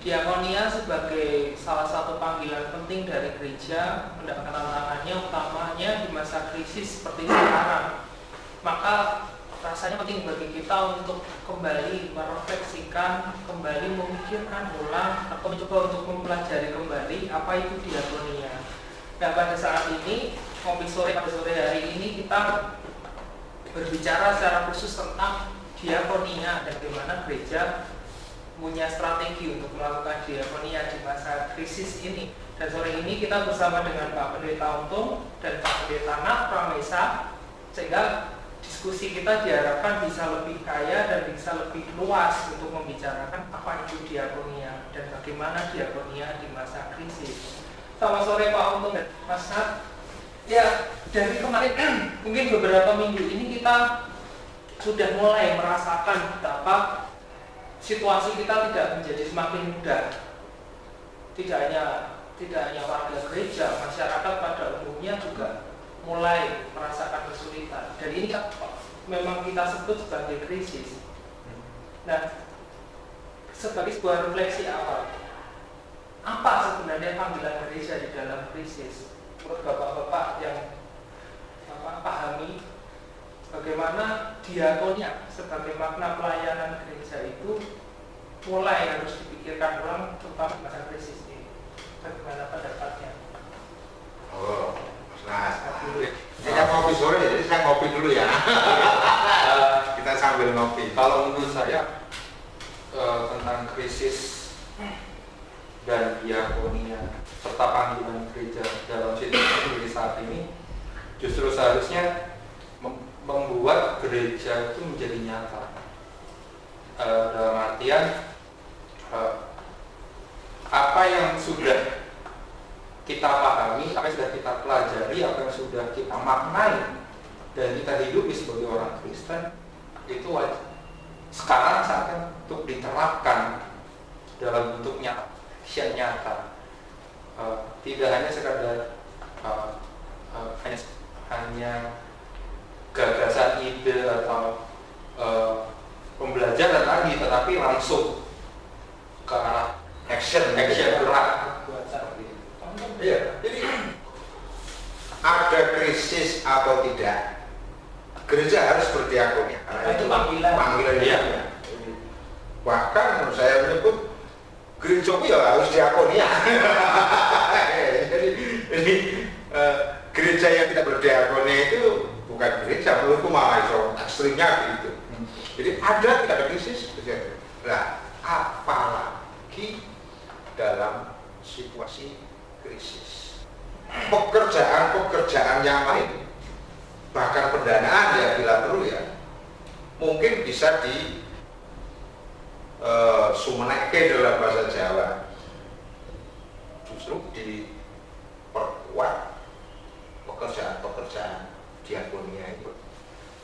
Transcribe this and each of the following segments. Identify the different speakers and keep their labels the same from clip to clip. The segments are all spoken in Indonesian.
Speaker 1: Diakonia sebagai salah satu panggilan penting dari gereja mendapatkan tantangannya utamanya di masa krisis seperti sekarang. Maka rasanya penting bagi kita untuk kembali merefleksikan, kembali memikirkan ulang atau mencoba untuk mempelajari kembali apa itu diakonia. Nah, pada saat ini, pada sore hari ini kita berbicara secara khusus tentang diakonia dan bagaimana gereja punya strategi untuk melakukan diakonia di masa krisis ini. Dan sore ini kita bersama dengan Pak Pendeta Untung dan Pak Pendeta Nak Pramesa, sehingga diskusi kita diharapkan bisa lebih kaya dan bisa lebih luas untuk membicarakan apa itu diakonia dan bagaimana diakonia di masa krisis. Selamat sore Pak Untung dan Mas Nak. Ya, dari kemarin mungkin beberapa minggu ini kita sudah mulai merasakan betapa situasi kita tidak menjadi semakin mudah. Tidak hanya warga gereja, masyarakat pada umumnya juga mulai merasakan kesulitan. Dan ini memang kita sebut sebagai krisis. Nah, sebagai sebuah refleksi awal, apa sebenarnya panggilan gereja di dalam krisis? Menurut bapak-bapak yang pahami bagaimana diakonia sebagai makna pelayanan gereja itu mulai harus dipikirkan ulang terutama di masa krisis ini. Bagaimana pendapatnya?
Speaker 2: Oh, Mas. Saya ngopi sore, jadi saya ngopi dulu ya. Kita sambil ngopi.
Speaker 3: Kalau menurut saya tentang krisis dan diakonia serta panggilan gereja dalam situasi seperti saat ini, justru seharusnya membuat gereja itu menjadi nyata. Dalam artian apa yang sudah kita pahami, apa yang sudah kita pelajari, apa yang sudah kita maknai dan kita hidupi sebagai orang Kristen, itu sekarang saatnya untuk diterapkan dalam bentuk nyata, action nyata. Tidak hanya sekadar hanya gagasan ide atau pembelajaran lagi, tetapi langsung ke arah action gerak.
Speaker 2: Iya, jadi ada krisis atau tidak, gereja harus berdiakonia.
Speaker 1: Itu panggilan.
Speaker 2: Iya. Bahkan menurut saya menyebut gereja ya harus diakonia. jadi gereja yang tidak berdiakonia itu bukan gereja, menurutku malah itu ekstrimnya gitu. Jadi ada tidak ada krisis, nah apalagi dalam situasi krisis, pekerjaan yang lain, bahkan pendanaan ya bila perlu ya, mungkin bisa di sumeneke dalam bahasa Jawa, justru diperkuat pekerjaan diakonia itu.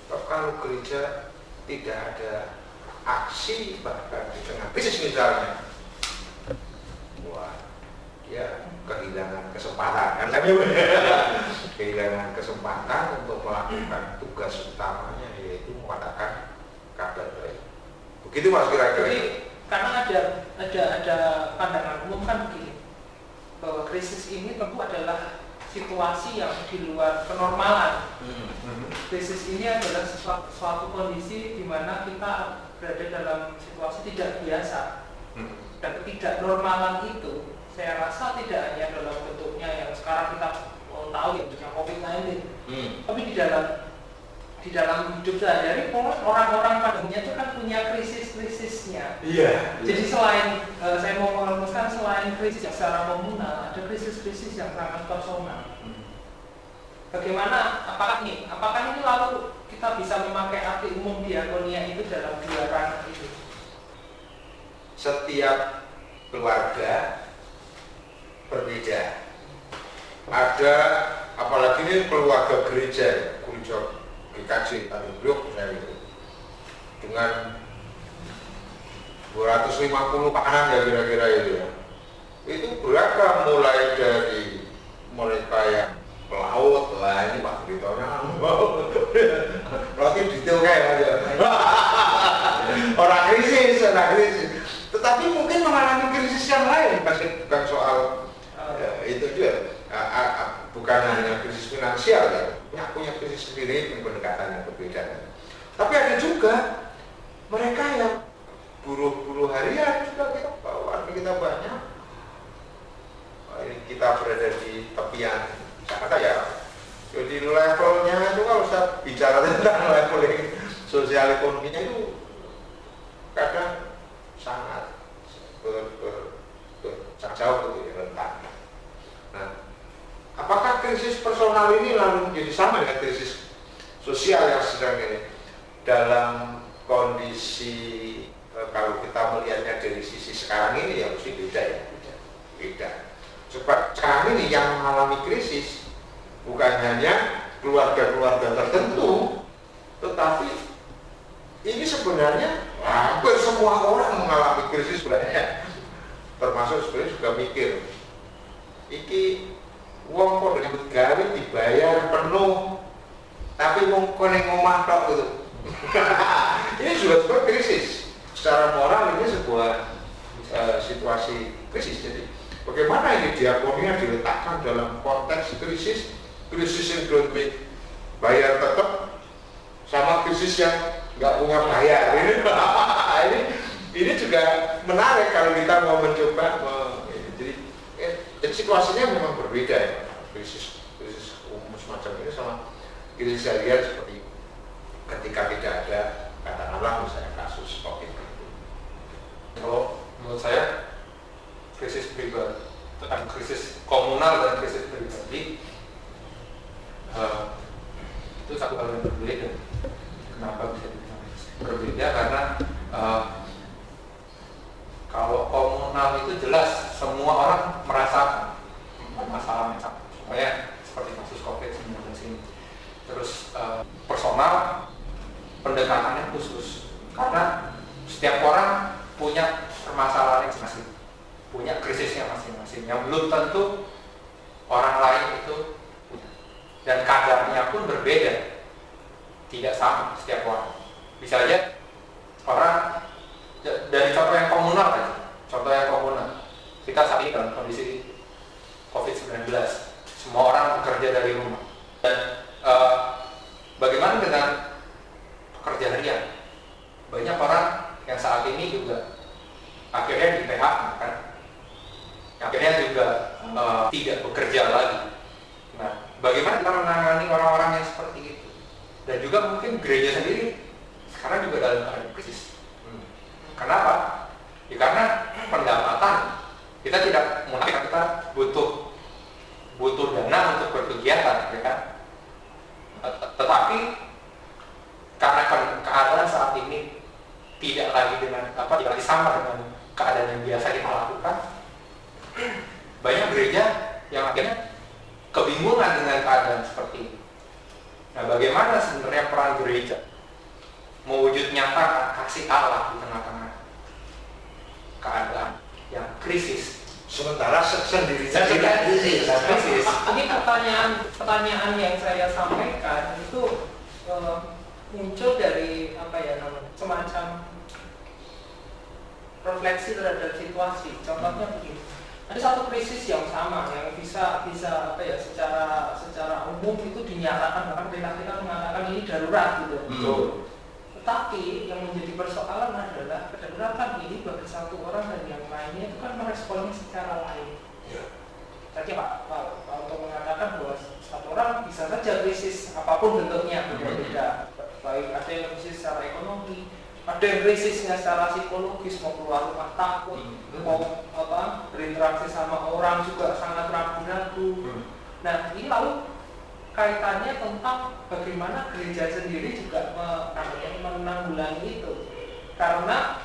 Speaker 2: Kalau gereja tidak ada aksi bahkan di tengah krisis misalnya, wah dia kehilangan kesempatan kan? Kehilangan kesempatan untuk melakukan tugas utamanya, yaitu mengatakan kabar baik. Begitu Mas kira-kira.
Speaker 1: Jadi karena ada pandangan umum kan begini, bahwa krisis ini tentu adalah situasi yang di luar kenormalan. Krisis ini adalah suatu kondisi di mana kita berada dalam situasi tidak biasa. Dan ketidaknormalan itu saya rasa tidak hanya dalam bentuknya yang sekarang kita tahu ya, bentuknya COVID-19, tapi di dalam hidup sehari-hari orang-orang pada umumnya itu kan punya krisis-krisisnya.
Speaker 2: Iya.
Speaker 1: Jadi selain saya mau merumuskan, selain krisis yang secara komunal, ada krisis-krisis yang sangat personal. Bagaimana? Apakah ini lalu kita bisa memakai arti umum diakonia itu dalam dua ranah itu?
Speaker 2: Setiap keluarga berbeda. Ada, apalagi ini keluarga gereja, gereja GKJ Tanjung Priok misalnya itu, dengan 250 pahanan ya kira-kira itu ya. Itu beragam, mulai dari mereka yang pelaut, lah ini Pak Beritonya berarti detail kayak aja. Orang krisis. tetapi mungkin mengalami krisis yang lain, bukan soal itu juga, bukan hanya krisis finansial ya, punya krisis sendiri, pendekatan yang berbeda. Tapi ada juga mereka yang buruh harian juga, kita banyak. Kita berada di tepian Jakarta ya. Jadi levelnya itu kalau saya bicara tentang level sosial ekonominya itu kadang sangat sangat jauh gitu, rentan. Nah, apakah krisis personal ini lalu menjadi sama dengan krisis sosial yang sedang ini dalam kondisi kalau kita melihatnya dari sisi sekarang ini ya mesti beda ya, beda. Sebab sekarang ini yang mengalami krisis bukan hanya keluarga-keluarga tertentu, tetapi ini sebenarnya hampir semua orang mengalami krisis sebenarnya, termasuk sebenarnya juga mikir, iki wong kok disebut gawe dibayar penuh, tapi wong koning omah tok gitu. Ini juga sebuah krisis. Secara moral ini sebuah situasi krisis. Jadi bagaimana ini diakonia diletakkan dalam konteks krisis yang belum bayar tetap sama krisis yang nggak punya bayar. Ini juga menarik kalau kita mau mencoba. Jadi situasinya memang berbeda ya. Krisis umum semacam ini sama krisis harian seperti ketika tidak ada katakanlah misalnya kasus COVID.
Speaker 3: Kalau menurut saya krisis pribadi, krisis komunal dan krisis pribadi itu satu hal yang berbeda. Kenapa bisa berbeda? Karena kalau komunal itu jelas semua orang merasakan masalah yang sama. Supaya seperti kasus COVID-19 ini. Terus personal pendekatannya khusus karena setiap orang punya permasalahan yang masing-masing, punya krisisnya masing-masing yang belum tentu orang lain itu punya, dan kadarnya pun berbeda, tidak sama setiap orang. Bisa aja orang dari contoh yang komunal aja, kita saat ini dalam kondisi COVID-19, semua orang bekerja dari rumah, dan bagaimana dengan pekerja harian? Banyak orang yang saat ini juga akhirnya di PHK kan, akhirnya juga tidak bekerja lagi. Nah, bagaimana kita menangani orang-orang yang seperti itu? Dan juga mungkin gereja sendiri sekarang juga dalam keadaan krisis. Kenapa? Ya karena pendapatan kita tidak mungkin, kita butuh dana untuk berkegiatan, ya kan? Tetapi karena keadaan saat ini tidak lagi sama dengan keadaan yang biasa kita lakukan, banyak gereja yang akhirnya kebingungan dengan keadaan seperti ini. Nah, bagaimana sebenarnya peran gereja mewujud nyata kasih Allah di tengah-tengah keadaan yang krisis?
Speaker 2: Sementara sendirinya
Speaker 1: tidak krisis. Ini pertanyaan yang saya sampaikan itu muncul dari semacam refleksi terhadap situasi. Contohnya begini, ada satu krisis yang sama yang bisa secara umum itu dinyatakan, bahkan kita mengatakan ini darurat gitu. Tetapi yang menjadi persoalan adalah kedaruratan ini bagi satu orang dan yang lainnya itu kan meresponnya secara lain. Tadi Pak untuk mengatakan bahwa satu orang bisa saja krisis apapun bentuknya berbeda. Baik ada yang krisis secara ekonomi, ada yang krisisnya secara psikologis, mau keluar rumah takut, mau berinteraksi sama orang juga sangat ragu-ragu. Nah, ini lalu kaitannya tentang bagaimana gereja sendiri juga menanggulangi itu, karena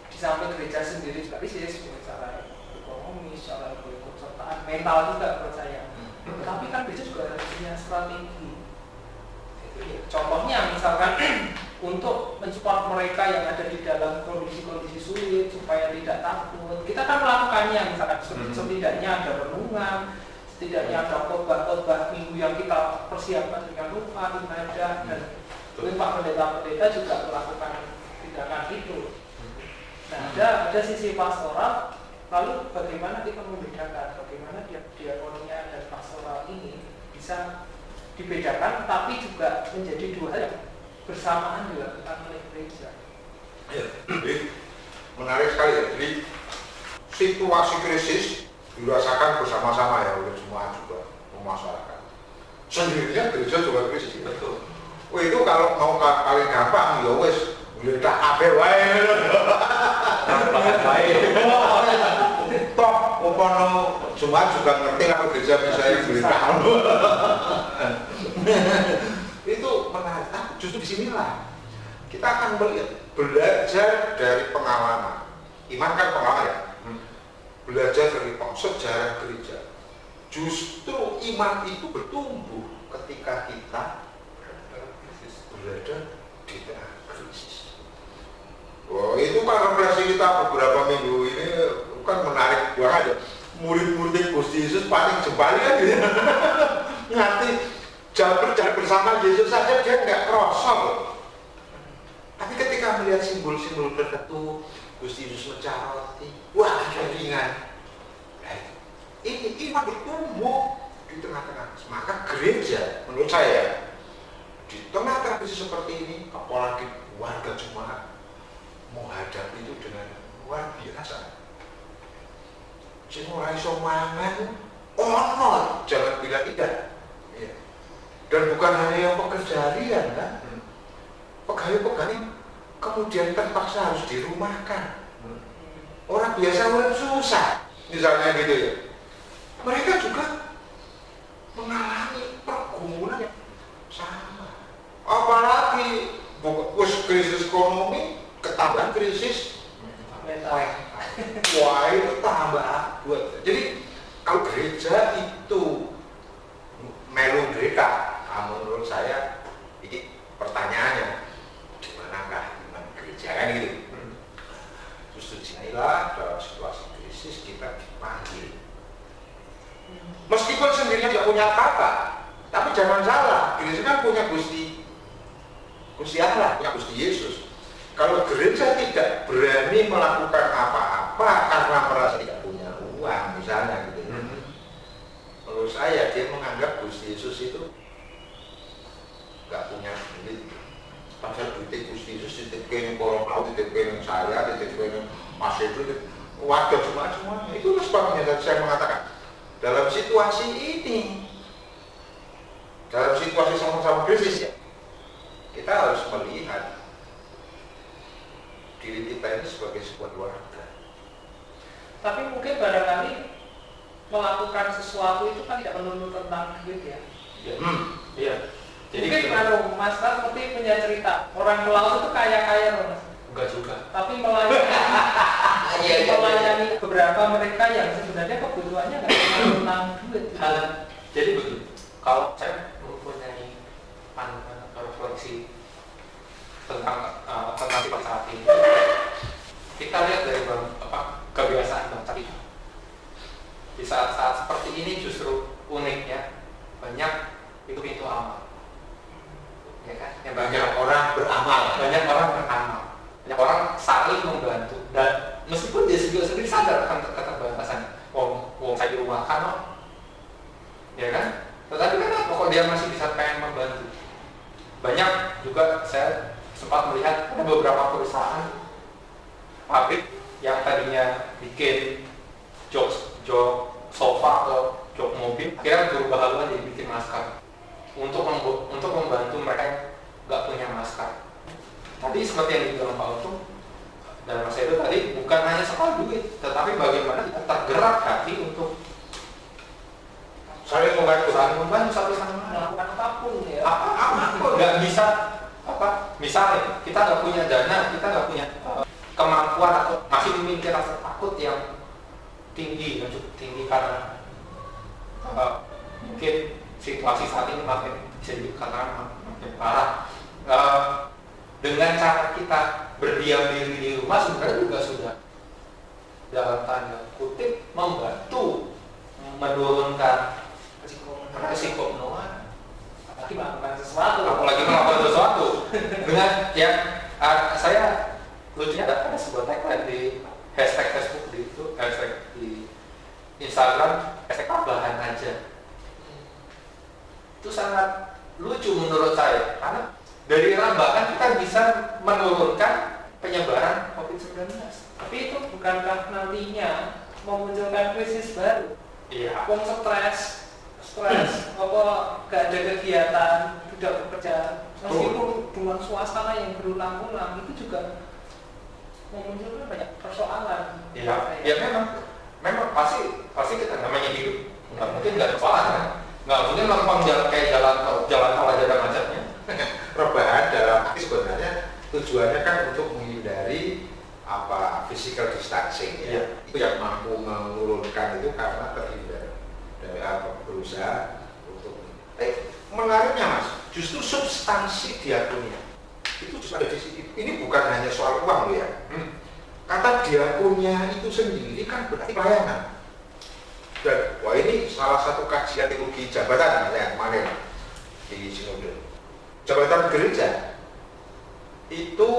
Speaker 1: di samping gereja sendiri juga krisis secara ekonomi, secara keikutsertaan mental juga percaya. Tapi kan gereja juga harus punya strategi. Contohnya misalkan untuk mensupport mereka yang ada di dalam kondisi-kondisi sulit supaya tidak takut. Kita kan melakukannya, misalkan setidaknya ada renungan, setidaknya ada khotbah minggu yang kita persiapkan dengan doa, ibadah, dan Pak pendeta-pendeta juga melakukan tindakan itu. Nah, ada sisi pastoral, lalu bagaimana kita membedakan, bagaimana diakonia dan pastoral ini bisa dibedakan, tapi juga menjadi dua hal yang bersamaan dilakukan oleh gereja.
Speaker 2: Ya, jadi menarik sekali ya. Jadi situasi krisis dirasakan bersama-sama ya oleh semua juga masyarakat. Sendirinya gereja juga krisis.
Speaker 3: Betul.
Speaker 2: Oh itu kalau mau paling gampang ya wes ngeledak kabeh wae.
Speaker 3: Banget baik.
Speaker 2: Toh umpama Jumat juga ngerti kalau gereja misalnya ngeledak. Itu menarik. Justru disinilah kita akan belajar dari pengalaman. Iman kan pengalaman ya. Belajar dari sejarah gereja. Justru iman itu bertumbuh ketika kita berada di tengah krisis. Wah, itu kan refleksi kita beberapa minggu ini kan menarik banget ya. Murid-murid Gusti Yesus paling jempali kan gitu. Ngerti jalan bersama Yesus saja dia nggak kerasa loh. Tapi ketika melihat simbol-simbol tertentu, Gusti Yesus mencari roti, wah ringan. Ini iman bertumbuh di tengah-tengah. Maka gereja menurut saya di tengah-tengah krisis seperti ini, apalagi warga jemaat menghadapi itu dengan luar biasa. Semua iso mangan, jangan bilang tidak. Ya. Dan bukan hanya yang pekerja harian kan, pegawai-pegawai kemudian terpaksa harus dirumahkan. Orang biasa mulai susah, misalnya gitu ya. Mereka juga mengalami pergumulan yang sama. Apalagi krisis ekonomi, ketambahan krisis mental. Wah itu tambah buat. Jadi kalau gereja itu melu mereka, menurut saya ini pertanyaannya di manakah iman gereja kan gitu. Justru disinilah dalam situasi krisis kita dipanggil. Meskipun sendirinya tidak punya apa-apa, tapi jangan salah, gereja kan punya Gusti Allah, punya Gusti Yesus. Kalau gereja tidak berani melakukan apa-apa karena merasa tidak punya uang, misalnya gitu. Menurut saya dia menganggap Gusti Yesus itu nggak punya duit. Padahal duit Gusti Yesus dititipkan orang tahu, dititipkan saya, dititipkan Mas itu, warga semua. Itu sebabnya saya mengatakan. Dalam situasi ini, dalam situasi sama-sama krisis ya, kita harus melihat diri kita ini sebagai sebuah keluarga.
Speaker 1: Tapi mungkin barangkali melakukan sesuatu itu kan tidak melulu tentang duit ya.
Speaker 3: Iya. Jadi
Speaker 1: mungkin Mas Ras seperti punya cerita orang melaut itu kaya-kaya loh Mas.
Speaker 3: enggak juga.
Speaker 1: Tapi melayani beberapa mereka yang sebenarnya kebutuhannya nggak cuma tentang duit.
Speaker 3: Jadi begini, kalau saya mempunyai pandangan atau refleksi tentang sifat saat ini, kita lihat dari kebiasaan bangsa kita. Di saat-saat seperti ini justru uniknya banyak itu amal, ya kan? Yang
Speaker 2: Banyak orang beramal.
Speaker 3: banyak orang saling membantu, dan meskipun dia juga sendiri sadar akan keterbatasan, saya di rumah kan, ya kan? Tetapi kenapa kok dia masih bisa pengen membantu? Banyak juga saya sempat melihat ada beberapa perusahaan pabrik yang tadinya bikin jok sofa atau jok mobil, akhirnya berubah haluan jadi bikin masker untuk membantu mereka yang nggak punya masker. Tadi seperti yang dibilang Pak Untung dan Mas Edo tadi, bukan hanya soal duit, tetapi bagaimana kita tergerak hati untuk
Speaker 2: Saling membantu
Speaker 3: satu sama lain.
Speaker 1: Melakukan apapun ya.
Speaker 3: Apapun nggak bisa misalnya kita nggak punya dana, kita nggak punya kemampuan atau masih memiliki rasa takut yang tinggi, yang cukup tinggi karena mungkin situasi saat ini makin bisa dikatakan makin parah. Dengan cara kita berdiam diri di rumah sebenarnya juga sudah dalam tanda kutip membantu menurunkan resiko penularan.
Speaker 1: Apalagi melakukan sesuatu.
Speaker 3: Dengan ya saya lucunya ada sebuah sebuah tagline di hashtag Facebook itu, hashtag di Instagram, hashtag tambahan aja. Itu sangat lucu menurut saya, karena dari rambakan kita bisa menurunkan penyebaran COVID-19.
Speaker 1: Tapi itu bukankah nantinya memunculkan krisis baru?
Speaker 3: Iya.
Speaker 1: Wong stres, apa gak ada kegiatan, tidak bekerja, meskipun dengan suasana yang berulang-ulang itu juga memunculkan banyak persoalan.
Speaker 3: Iya. Ya memang pasti kita namanya hidup, nggak mungkin nggak ada kesalahan kan? Nggak mungkin lempeng jalan kayak jalan tol aja ada macetnya.
Speaker 2: Rebahan dalam arti sebenarnya tujuannya kan untuk menghindari physical distancing ya.
Speaker 3: Iya.
Speaker 2: Itu yang mampu menurunkan itu karena terhindar dari berusaha untuk menariknya Mas, justru substansi diakonia itu justru ada di sini. Ini bukan hanya soal uang loh ya. Kata diakonia itu sendiri kan berarti pelayanan. Dan wah ini salah satu kajian teologi jabatan ya kemarin di Sinode. Jabatan gereja itu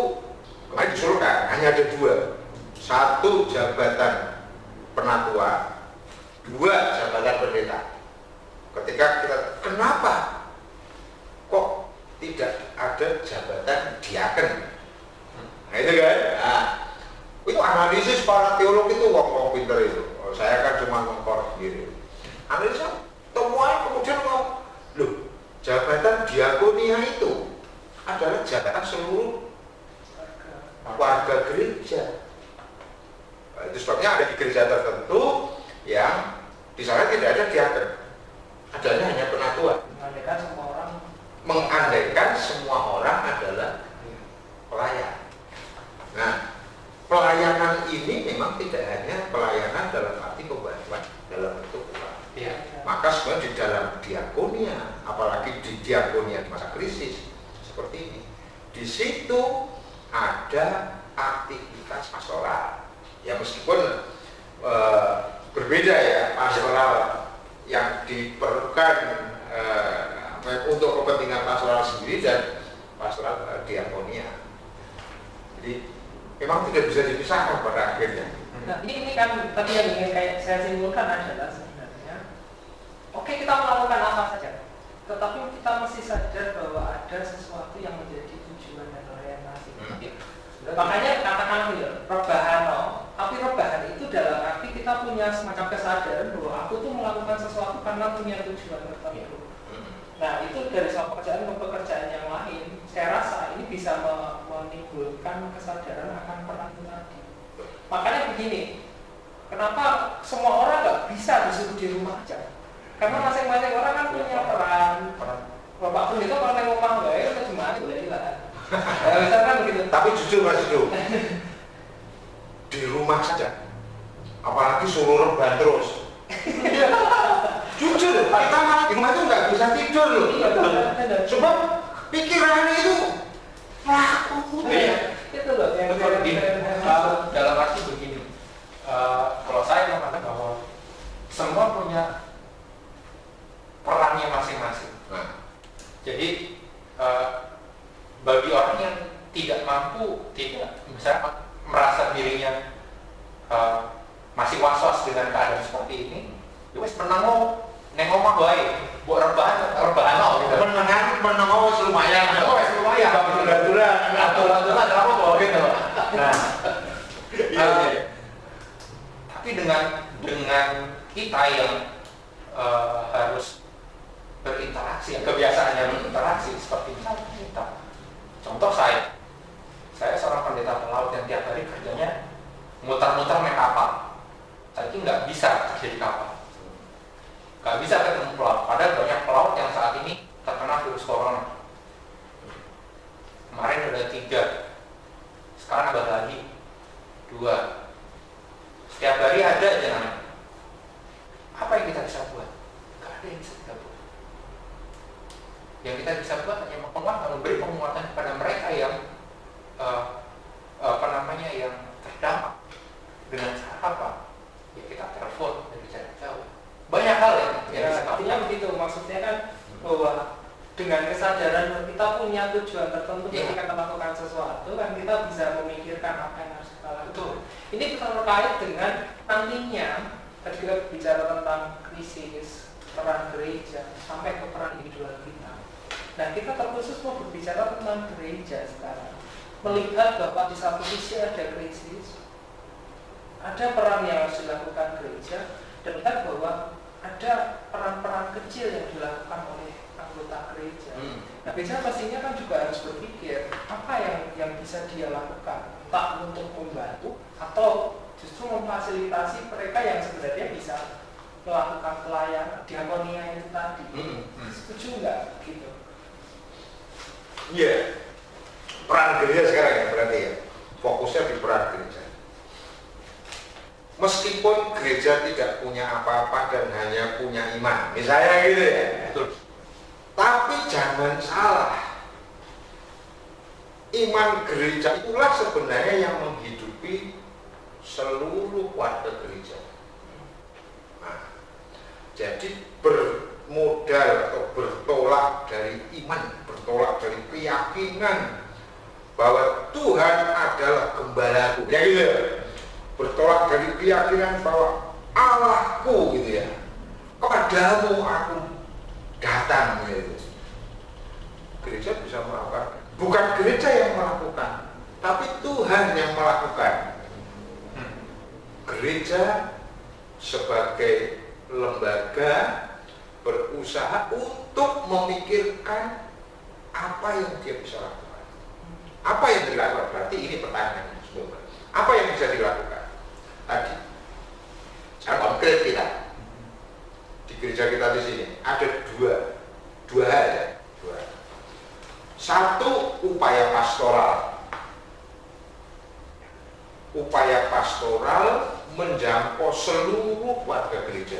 Speaker 2: kemarin diusulkan hanya ada 2. 1 jabatan penatua, 2 jabatan pendeta. Ketika kita kenapa kok tidak ada jabatan diaken? Nah itu kan. Nah, itu analisis para teolog itu wong pinter itu. Saya kan cuma ngongkor sendiri. Analisis temuan kemudian ngomong, loh jabatan diakonia itu adalah jabatan seluruh warga gereja. Nah, itu sebabnya ada di gereja tertentu yang di sana tidak ada diaken, adanya hanya penatua. Mengandaikan semua orang adalah pelayan. Nah, pelayanan ini memang tidak hanya pelayanan dalam arti pembantuan dalam bentuk uang.
Speaker 3: Iya.
Speaker 2: Maka sebenarnya di dalam diakonia, apalagi di diakonia di masa krisis seperti ini, di situ ada aktivitas pastoral. Ya meskipun berbeda ya pastoral yang diperlukan untuk kepentingan pastoral sendiri dan pastoral diakonia. Jadi memang tidak bisa dipisahkan pada akhirnya.
Speaker 1: Nah ini kan tadi yang ingin kayak saya simpulkan adalah sebenarnya, oke kita melakukan apa saja, tetapi kita mesti sadar bahwa ada sesuatu yang menjadi tujuan dan orientasi. Makanya katakan rebahan, tapi rebahan itu dalam arti kita punya semacam kesadaran bahwa aku tuh melakukan sesuatu karena punya tujuan tertentu. Nah itu dari suatu pekerjaan ke pekerjaan yang lain, saya rasa ini bisa menimbulkan kesadaran akan peran itu tadi. Makanya begini, kenapa semua orang nggak bisa disuruh di rumah aja? Karena masing-masing orang kan punya peran. Bapak pun itu kalau nengok rumah nggak ya udah cuma boleh lah. Misalkan begitu.
Speaker 2: Tapi jujur Mas Ido, di rumah saja, apalagi suruh rebahan terus. Jujur, kita malah di rumah itu nggak bisa tidur loh. Sebab pikiran itu melaku.
Speaker 1: Itu loh yang
Speaker 3: dalam arti begini, kalau saya mengatakan bahwa semua punya perannya masing-masing. Nah, jadi bagi orang yang tidak mampu, tidak misalnya merasa dirinya masih was-was dengan keadaan seperti ini, ya wes menengok neng omah wae, buat rebahan gitu.
Speaker 2: Menengok lumayan.
Speaker 3: Lumayan. Aturan apa kok gitu. Nah, tapi dengan kita yang harus berinteraksi, kebiasaannya berinteraksi seperti misalnya kita. Contoh saya seorang pendeta pelaut yang tiap hari kerjanya muter-muter naik kapal. Saya ini nggak bisa kerja di kapal. Gak bisa ketemu pelaut, padahal banyak pelaut yang saat ini terkena virus corona. Kemarin ada 3, sekarang ada lagi 2. Setiap hari ada aja namanya. Apa yang kita bisa buat? Gak ada yang bisa kita buat. Yang kita bisa buat hanya memberi penguatan kepada mereka yang yang terdampak. Dengan cara apa? Ya kita telepon dari jarak jauh. Banyak hal yang bisa kita
Speaker 1: artinya begitu, maksudnya kan bahwa dengan kesadaran bahwa kita punya tujuan tertentu
Speaker 2: Iya.
Speaker 1: ketika kita melakukan sesuatu, kan kita bisa memikirkan apa yang harus kita lakukan.
Speaker 3: Betul.
Speaker 1: Ini terkait dengan nantinya ketika bicara tentang krisis peran gereja sampai ke peran individual kita. Nah, kita terkhusus mau berbicara tentang gereja sekarang. Melihat bahwa di satu sisi ada krisis, ada peran yang harus dilakukan gereja, dan lihat bahwa ada peran-peran kecil yang dilakukan oleh anggota gereja. Nah, gereja pastinya kan juga harus berpikir apa yang bisa dia lakukan, entah untuk membantu atau justru memfasilitasi mereka yang sebenarnya bisa melakukan pelayanan diakonia itu tadi. Setuju nggak gitu?
Speaker 2: Iya. Peran gereja sekarang ya berarti ya. Fokusnya di peran gereja. Meskipun gereja tidak punya apa-apa dan hanya punya iman, misalnya gitu ya.
Speaker 3: Betul.
Speaker 2: Tapi jangan salah. Iman gereja itulah sebenarnya yang menghidupi seluruh warga gereja. Nah, jadi bermodal atau bertolak dari iman, bertolak dari keyakinan bahwa Tuhan adalah gembalaku, ya gitu. Bertolak dari keyakinan bahwa Allahku gitu ya, kepadamu aku datang gitu. Gereja bisa melakukan, bukan gereja yang melakukan, tapi Tuhan yang melakukan. Gereja sebagai lembaga berusaha untuk memikirkan apa yang dia bisa lakukan. Apa yang dilakukan? Berarti ini pertanyaannya sebenarnya. Apa yang bisa dilakukan? Tadi, secara konkret kita di gereja kita di sini ada dua hal ya. Satu, upaya pastoral. Upaya pastoral menjangkau seluruh warga gereja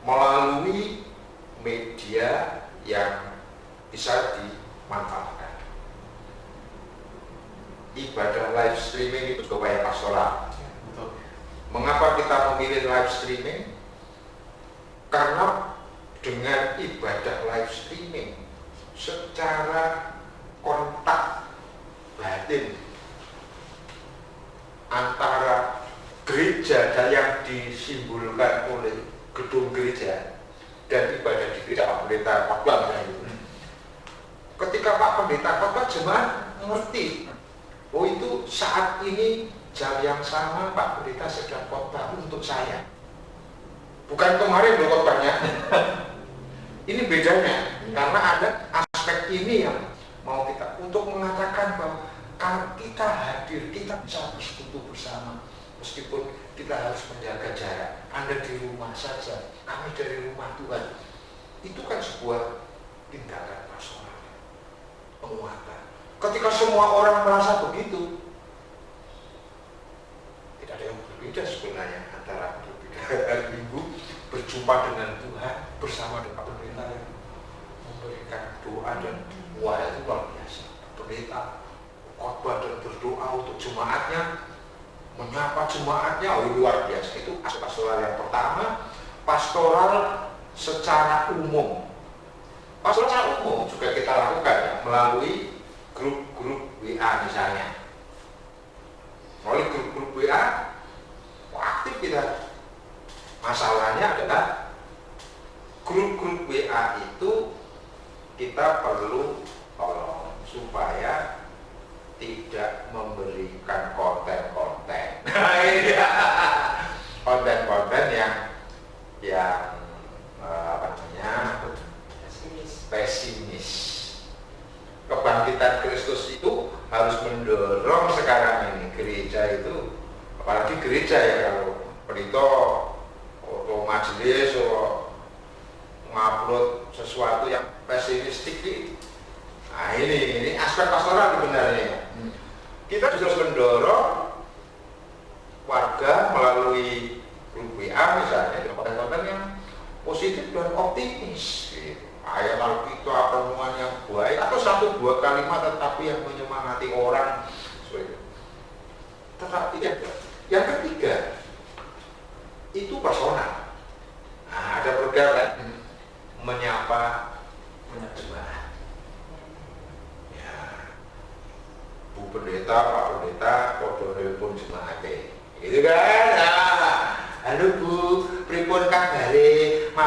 Speaker 2: melalui media yang bisa dimanfaatkan. Ibadah live streaming itu juga upaya pastoral.
Speaker 3: Betul.
Speaker 2: Mengapa kita memilih live streaming? Karena dengan ibadah live streaming secara kontak batin antara gereja dan yang disimbolkan oleh gedung gereja dan ibadah di gereja Pak Pendeta khotbah gitu. Ketika Pak Pendeta khotbah, jemaat ngerti, oh itu saat ini jam yang sama Pak Pendeta sedang khotbah untuk saya. Bukan kemarin loh khotbahnya. Ini bedanya, karena ada aspek ini yang mau kita untuk mengatakan bahwa kalau kita hadir, kita bisa bersekutu bersama. Meskipun kita harus menjaga jarak. Anda di rumah saja, kami dari rumah Tuhan. Itu kan sebuah tindakan pastoral, penguatan. Ketika semua orang merasa begitu, tidak ada yang berbeda sebenarnya antara hari Minggu berjumpa dengan Tuhan bersama dengan pendeta yang memberikan doa dan wah itu luar biasa. Pendeta khotbah dan berdoa untuk jemaatnya, menyapa jemaatnya, oh luar biasa. Itu aspek pastoral yang pertama. Pastoral secara umum. Pastoral secara umum juga kita lakukan ya, melalui grup-grup WA misalnya. Melalui grup-grup WA aktif kita. Masalahnya adalah grup-grup WA itu kita perlu tolong supaya tidak memberikan konten-konten konten-konten yang apa namanya pesimis. Kebangkitan Kristus itu harus mendorong sekarang ini gereja itu, apalagi gereja ya, kalau pendeta atau majelis atau mengupload sesuatu yang pesimistik itu. Nah ini aspek pastoral sebenarnya. Kita juga harus mendorong warga melalui grup WA misalnya dengan konten-konten yang positif dan optimis. Ayat Alkitab, renungan yang baik atau satu dua kalimat tetapi yang menyemangati orang. Tetapi yang ketiga itu personal. Nah, ada program kan menyapa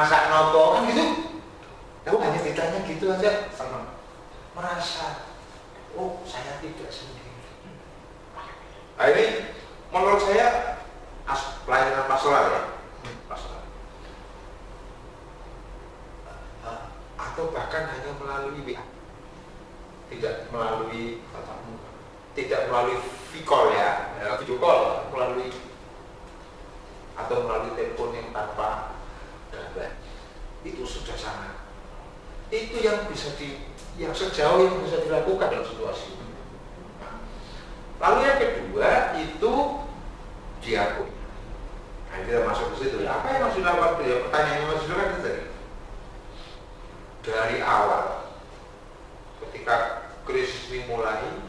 Speaker 2: masak nopo kan gitu. Aku hanya ditanya gitu aja,
Speaker 3: Senang.
Speaker 2: merasa oh saya tidak sendiri. Nah ini menurut saya pelayanan pastoral ya, pastoral. Atau bahkan hanya melalui WA, tidak melalui tatap muka, tidak melalui video ya, video call, melalui atau melalui telepon yang tanpa gambar, itu sudah sangat. Itu yang bisa yang sejauh yang bisa dilakukan dalam situasi ini. Nah, lalu yang kedua itu diakui. Nah, kita masuk ke situ. Apa yang harus dilakukan beliau? Pertanyaannya Mas Yusuf kan itu dari awal ketika krisis ini mulai,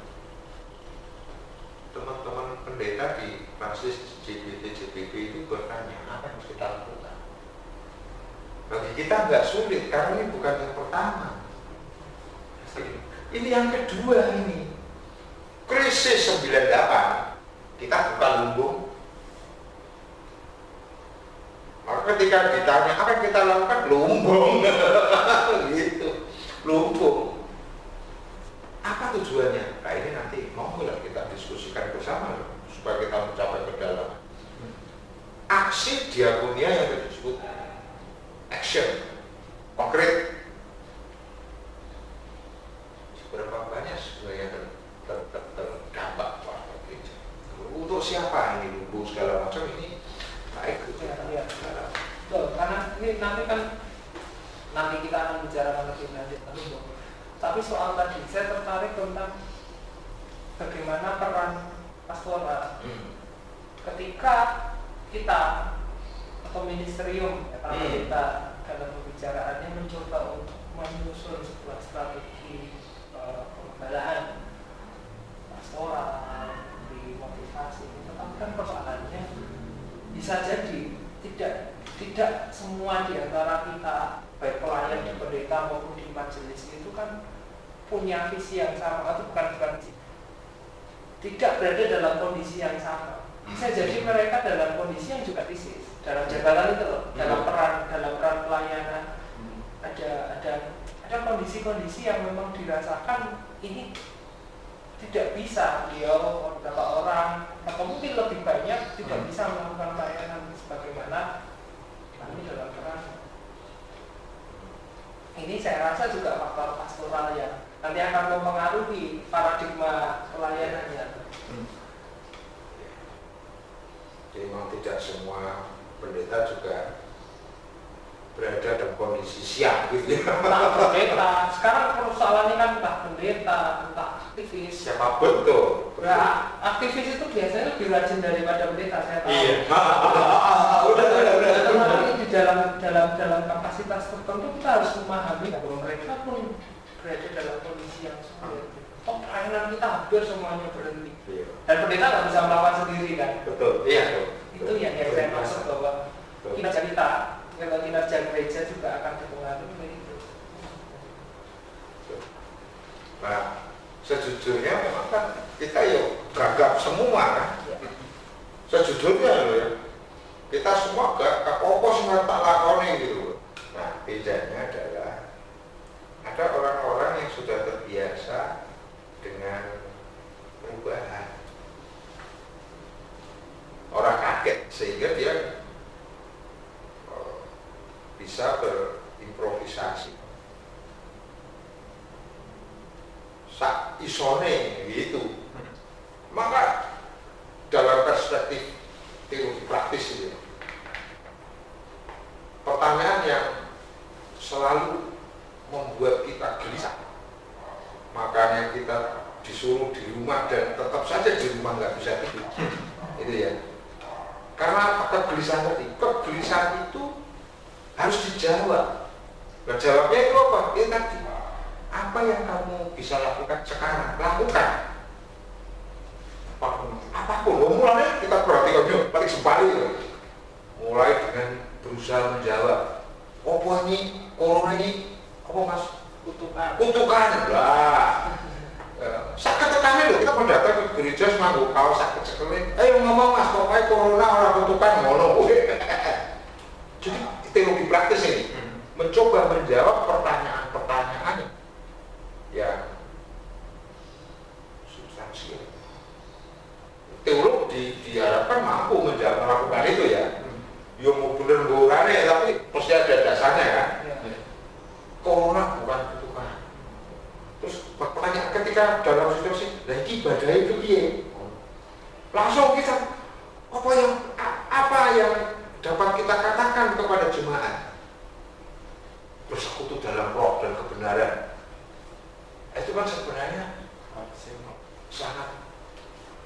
Speaker 2: teman-teman pendeta di basis JBT-JBB itu bertanya apa yang harus kita lakukan. Bagi kita nggak sulit karena ini bukan yang pertama. Ini yang kedua ini. Krisis 98 kita buka lumbung. Maka ketika ditanya apa yang kita lakukan, lumbung. Gitu. Lumbung. Apa tujuannya? Nah ini nanti mau nggak kita diskusikan bersama supaya kita mencapai kedalaman. Aksi diakonia yang disebut action konkret. Seberapa banyak sebenarnya terdampak pada gereja? Untuk siapa ini lumbung segala macam ini? Baik itu.
Speaker 1: Ya. Loh, karena ini nanti kan nanti kita akan bicarakan lebih lanjut tapi soal tadi saya tertarik tentang bagaimana peran pastoral ketika kita atau ministerium atau kita dalam pembicaraannya mencoba untuk menyusun sebuah strategi pengembalaan pastoral di motivasi, tetapi kan persoalannya bisa jadi tidak semua di antara kita baik pelayan di pendeta maupun di majelis itu kan punya visi yang sama atau bukan tidak berada dalam kondisi yang sama. Bisa jadi mereka dalam kondisi yang juga krisis dalam jabatan itu loh, dalam peran pelayanan ada kondisi-kondisi yang memang dirasakan ini tidak bisa beliau beberapa orang atau mungkin lebih banyak tidak bisa melakukan pelayanan sebagaimana kami dalam peran. Ini saya rasa juga faktor pastoral yang nanti akan mempengaruhi paradigma pelayanannya.
Speaker 2: Jadi memang tidak semua pendeta juga berada dalam kondisi siap gitu ya.
Speaker 1: Entah pendeta, sekarang persoalannya kan entah pendeta, entah aktivis.
Speaker 2: Siapapun tuh.
Speaker 1: Nah, aktivis itu biasanya lebih rajin daripada pendeta, saya tahu.
Speaker 2: Iya. Udah.
Speaker 1: Tetapi di dalam kapasitas tertentu kita harus memahami bahwa mereka pun berada dalam kondisi yang sulit. Pelayanan kita hampir semuanya berhenti.
Speaker 2: Iya.
Speaker 1: Dan pendeta nggak bisa melawan sendiri kan.
Speaker 2: Betul. Iya.
Speaker 1: Itu yang saya maksud bahwa kinerja gereja juga akan dipengaruhi itu.
Speaker 2: Nah, sejujurnya memang kan kita yuk gagap semua kan. Sejujurnya loh ya. Kita semua gak kokos nggak tak lakoni gitu. Nah, bedanya adalah ada orang-orang yang sudah terbiasa dengan perubahan. Orang kaget sehingga dia bisa berimprovisasi. Sak isone gitu. Maka dalam perspektif teologi praktis itu, pertanyaan yang selalu membuat kita gelisah. Makanya kita disuruh di rumah dan tetap saja di rumah nggak bisa tidur. Itu ya. Karena kegelisahan tadi, kegelisahan itu harus dijawab. Dan jawabnya itu apa? Ya tadi, apa yang kamu bisa lakukan sekarang? Lakukan. Apapun. Mulai kita perhatikan juga, paling sebalik. Mulai dengan berusaha menjawab. Apa ini? Corona ini? Apa mas? Kutukan. Lah. Sakit tekannya loh, kita mau datang ke gereja semanggu kaos sakit sekali. Ayo ngomong mas, pokoknya corona orang kutukan ngono. Jadi teologi praktis ini. mencoba menjawab pertanyaan-pertanyaan yang substansial. Teolog diharapkan mampu melakukan itu ya. Yo mau bener ya, tapi pasti ada dasarnya kan. Corona bukan itu kan. Terus pertanyaan ketika dalam situasi lagi ibadah itu piye? Langsung kita apa yang dapat kita katakan kepada jemaat? Bersekutu dalam roh dan kebenaran. Itu kan sebenarnya sangat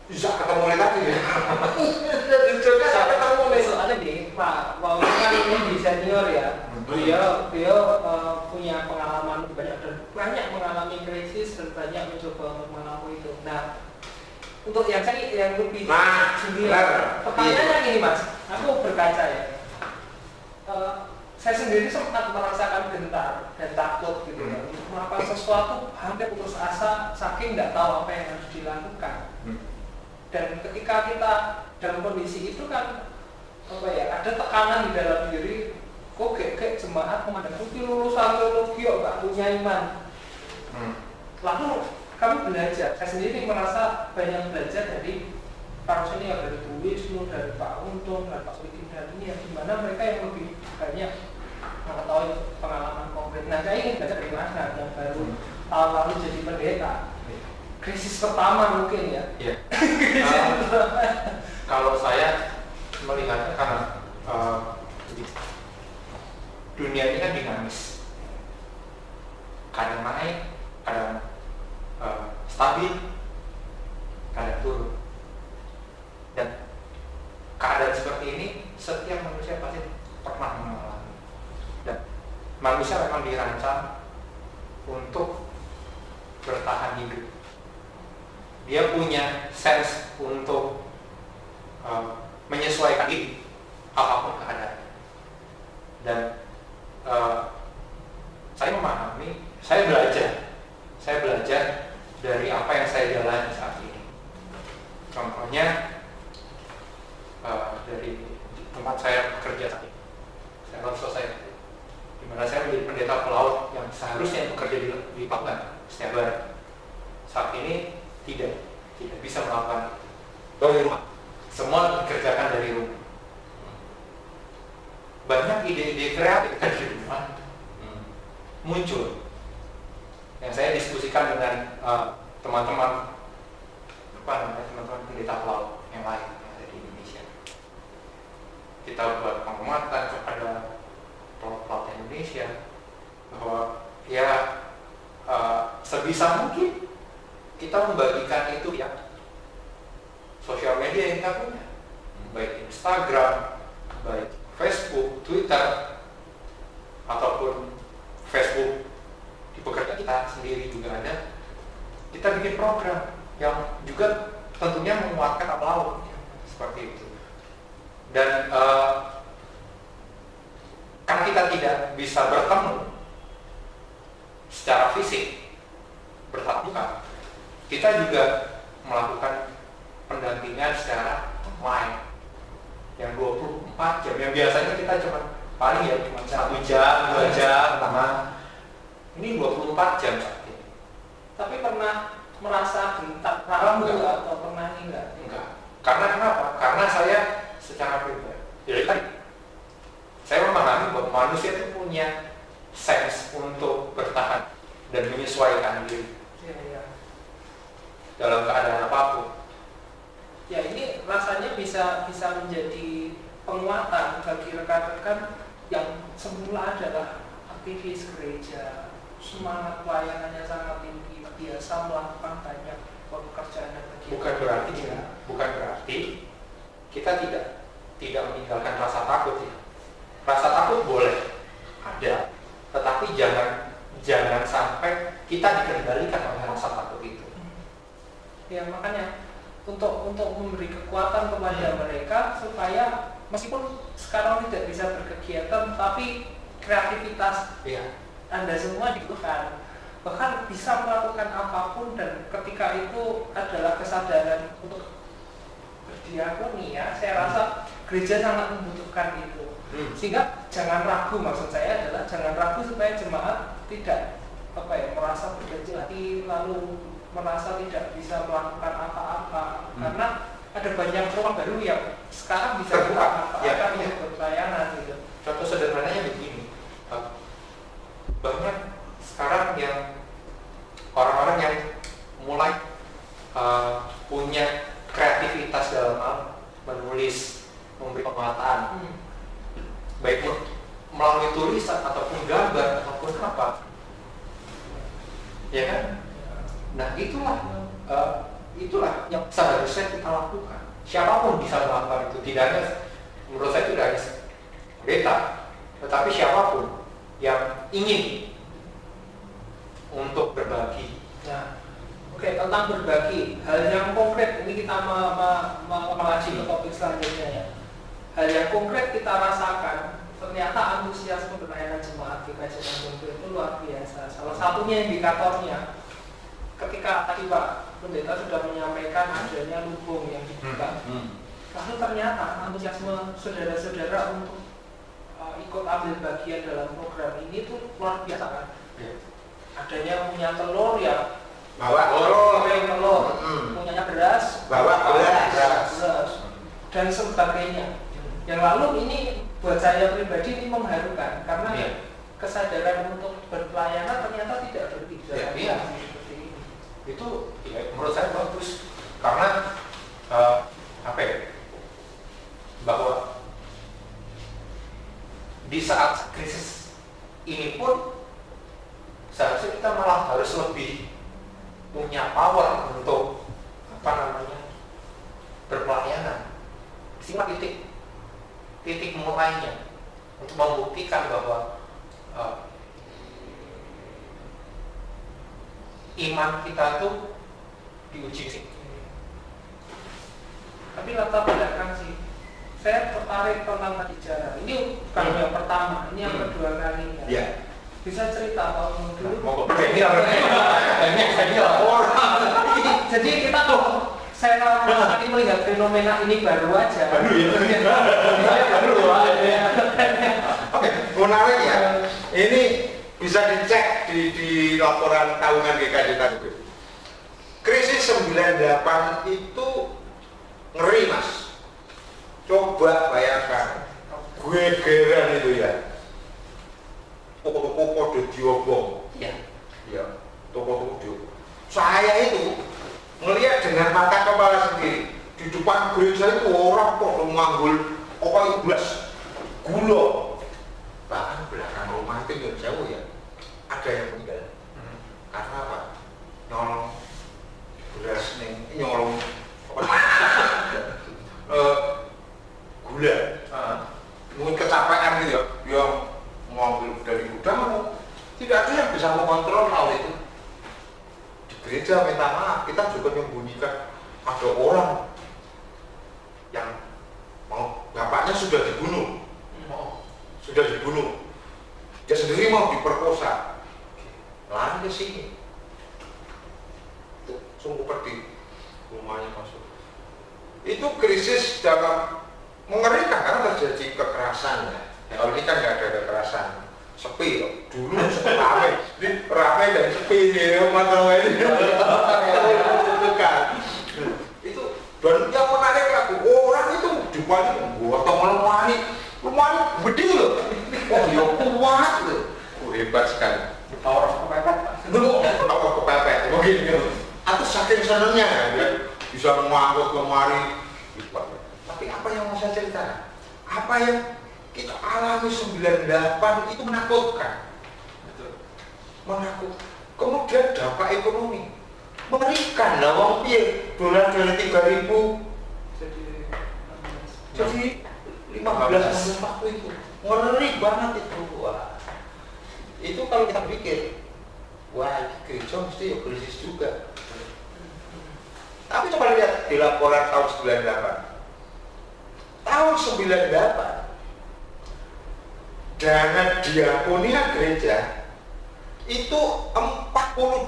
Speaker 2: bisa ketemu tadi ya. Bisa ketemu nih.
Speaker 1: Soalnya Pak Paul kan ini senior ya. Beliau punya pengalaman banyak mengalami krisis dan banyak mencoba untuk menampung itu. Nah, untuk yang lebih pertanyaannya gini Mas, aku berkaca ya. Saya sendiri sempat merasakan gentar dan takut gitu ya. Melakukan sesuatu hampir putus asa saking nggak tahu apa yang harus dilakukan. Dan ketika kita dalam kondisi itu kan ada tekanan di dalam diri, kok kayak jemaat memandang lulusan teologi kok gak punya iman. Lalu kami belajar, saya sendiri merasa banyak belajar dari para senior, dari Bu Wisnu, dari Pak Untung, dari Pak Wikin dan ini yang dimana mereka yang lebih banyak mengetahui pengalaman konkret. Nah, saya ingin belajar dari Mas yang baru tahun lalu jadi pendeta. Krisis pertama mungkin ya.
Speaker 3: Kalau saya melihatnya karena dunia ini kan dinamis, kadang naik, kadang stabil, kadang turun. Dan keadaan seperti ini setiap manusia pasti pernah mengalami. Dan manusia memang dirancang untuk bertahan hidup. Dia punya sense untuk menyesuaikan diri apapun keadaan. Dan saya belajar dari apa yang saya jalani saat ini. Contohnya dari tempat saya bekerja saat ini, saya selesai, di mana saya menjadi pendeta pelaut yang seharusnya bekerja di Papua setiap hari. Saat ini tidak bisa melakukan dari rumah. Semua dikerjakan dari rumah. Banyak ide-ide kreatif dari rumah muncul yang saya diskusikan dengan teman-teman pendeta pelaut yang lain yang ada di Indonesia. Kita buat penguatan kepada pelaut Indonesia bahwa sebisa mungkin kita membagikan itu ya sosial media yang kita punya, baik Instagram, baik Facebook, Twitter, ataupun Facebook di pekerjaan kita sendiri juga ada. Kita bikin program yang juga tentunya menguatkan pelaut seperti itu. Dan karena kita tidak bisa bertemu secara fisik bertatap muka, kita juga melakukan pendampingan secara online yang 24 jam, yang biasanya kita cuma 1 jam, 2 jam, ini 24 jam saat ini.
Speaker 1: Tapi pernah merasa gentar, ragu atau pernah enggak?
Speaker 3: Karena kenapa? Karena saya secara pribadi, jadi kan saya memahami bahwa manusia itu punya sense untuk bertahan dan menyesuaikan diri dalam keadaan apapun.
Speaker 1: Ya, ini rasanya bisa menjadi penguatan bagi rekan-rekan yang semula adalah aktivis gereja, semangat pelayanannya sangat tinggi, biasa melakukan banyak pekerjaan dan kegiatan.
Speaker 3: Bukan berarti kita tidak meninggalkan rasa takut ya. Rasa takut boleh ada, tetapi jangan sampai kita dikendalikan oleh rasa takut itu.
Speaker 1: Ya, makanya untuk memberi kekuatan kepada mereka supaya meskipun sekarang tidak bisa berkegiatan, tapi kreativitas Anda semua dibutuhkan, bahkan bisa melakukan apapun. Dan ketika itu adalah kesadaran untuk berdiakoni ya, saya rasa gereja sangat membutuhkan itu. Sehingga jangan ragu, maksud saya adalah jangan ragu supaya jemaat tidak merasa berkecil hati lalu merasa tidak bisa melakukan apa-apa, karena ada banyak ruang baru yang sekarang bisa kita manfaatkan untuk pelayanan gitu.
Speaker 3: Contoh sederhananya begini, banyak sekarang yang orang-orang yang mulai punya kreativitas dalam hal menulis, memberi penguatan, baik melalui tulisan ataupun gambar ataupun apa, ya kan? Nah itulah yang seharusnya kita lakukan. Siapapun bisa melakukan itu, tidak hanya, menurut saya tidak hanya pendeta, tetapi siapapun yang ingin untuk berbagi.
Speaker 1: Nah, tentang berbagi, hal yang konkret ini kita melaju ke topik selanjutnya ya. Hal yang konkret kita rasakan, ternyata antusiasme pelayanan jemaat GKJ Tanjung Priok itu luar biasa. Salah satunya indikatornya, ketika tadi Pak Pendeta sudah menyampaikan adanya lubung yang dibuka, lalu ternyata antusiasme saudara-saudara untuk ikut ambil bagian dalam program ini tuh luar biasa kan. Adanya punya telur ya
Speaker 2: bawa telur,
Speaker 1: punyanya beras
Speaker 2: bawa beras,
Speaker 1: dan sebagainya. Yang lalu ini buat saya pribadi ini mengharukan karena kesadaran untuk berpelayanan ternyata tidak berhenti seperti ini.
Speaker 3: Itu ya, menurut saya bagus karena bahwa di saat krisis ini pun seharusnya kita malah harus lebih punya power untuk berpelayanan. Disinilah titik mulainya untuk membuktikan bahwa iman kita tuh diuji sih.
Speaker 1: Tapi latar belakang sih, saya tertarik tentang sejarah. Ini bukan yang pertama, ini yang kedua kalinya.
Speaker 2: Ya.
Speaker 1: Bisa cerita tahun dulu. Jadi kita saya tadi melihat fenomena ini baru aja.
Speaker 2: Oke, menarik ya. Ini bisa dicek di laporan tahunan GKJ Tanjung Priok. Krisis 98 itu ngeri mas. Coba bayangkan, gue geran itu ya. Toko-toko udah diobong. Iya, toko-toko diobong. Saya itu melihat dengan mata kepala sendiri di depan gereja itu orang kok manggul gelas gula. Bahkan belakang rumah itu nggak jauh ya, ada yang meninggal. Karena apa? Nyolong beras nyolong gula. Mungkin kecapean gitu ya, yang mengambil dari gudang. Tidak ada yang bisa mengontrol hal itu. Di gereja minta maaf, kita juga menyembunyikan ada orang yang mau bapaknya sudah dibunuh. Dia sendiri mau diperkosa, lari ke sini. Tuh, sungguh pedih, rumahnya masuk. Itu krisis dalam mengerikan karena terjadi kekerasan ya. Kalau ini kan nggak ada kekerasan, sepi loh. Dulu ramai dan sepi ya masalah ini. Itu dan yang menarik lagi orang itu depannya gotong lemari gede loh. Oh ya kuat loh. Hebat sekali.
Speaker 3: Power of kepepet.
Speaker 2: Power kepepet. Begitu. Atau saking senengnya ya, bisa mengangkut lemari. Tapi apa yang mau saya ceritakan? Apa yang kita alami 98 itu menakutkan. Menakutkan. Kemudian dampak ekonomi mengerikan lah, wong piye dolar dari 3.000 jadi 15 waktu itu ngeri banget itu. Wah, itu kalau kita pikir wah ini gereja mesti ya krisis juga. Tapi coba lihat di laporan tahun 98. Tahun 98 dana diakonia gereja itu 48%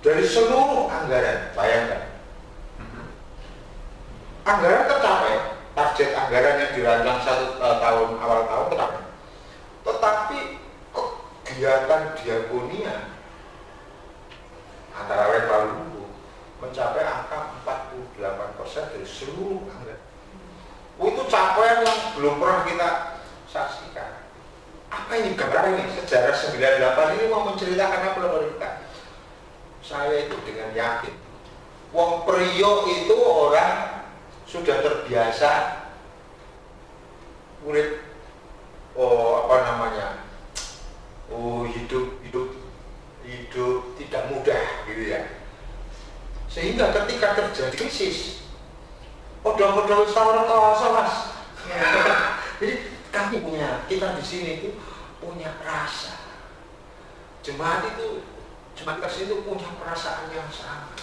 Speaker 2: dari seluruh anggaran. Bayangkan, anggaran tercapai anggaran yang dirancang tahun awal tahun tetapi kegiatan diakonia antara lain Palu mencapai angka 48% dari seluruh anggaran. Itu capaian yang belum pernah kita saksikan. Apa ini gambaran ini? Sejarah 98 ini mau menceritakan apa kepada kita? Saya itu dengan yakin wong Priok itu orang sudah terbiasa urip hidup tidak mudah gitu ya. Sehingga ketika terjadi krisis odong-odong sawar kawasan Mas. Jadi kita di sini itu punya rasa. Jemaat itu punya perasaan yang sama.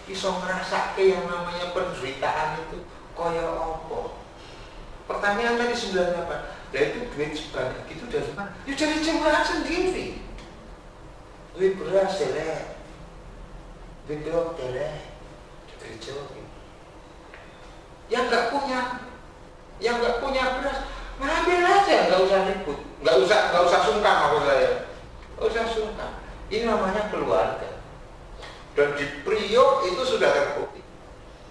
Speaker 2: Iso ngerasake yang namanya penderitaan itu kaya apa? Pertanyaan tadi 98, itu duit sebanyak itu dari mana? Ya dari jemaat sendiri. Duit beras jelek, duit dokter dari Jawa. Yang nggak punya beras, ngambil aja, nggak usah ribut, nggak usah sungkan apa saya, nggak usah sungkan. Ini namanya keluarga. Dan di Priok itu sudah terbukti.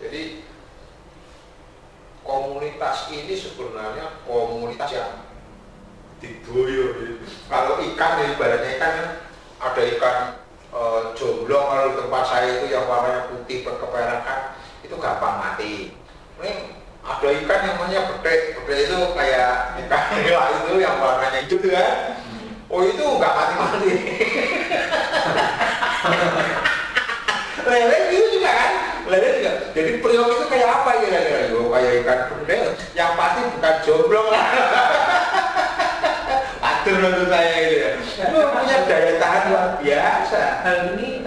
Speaker 2: Jadi komunitas ini sebenarnya komunitas yang diboyo. Kalau ikan, ibaratnya ikan ada ikan jomblong, kalau di tempat saya itu yang warnanya putih berkeperakan itu gampang mati. Ini ada ikan yang namanya bedek itu kayak ikan nila itu yang warnanya hijau kan. Oh itu nggak mati-mati. Lele itu juga kan, lele juga. Jadi Priok itu kayak apa ya kira-kira? Kayak ikan bedek, yang pasti bukan jomblong lah. Atur menurut saya gitu ya. Punya daya tahan luar biasa.
Speaker 1: Hal ini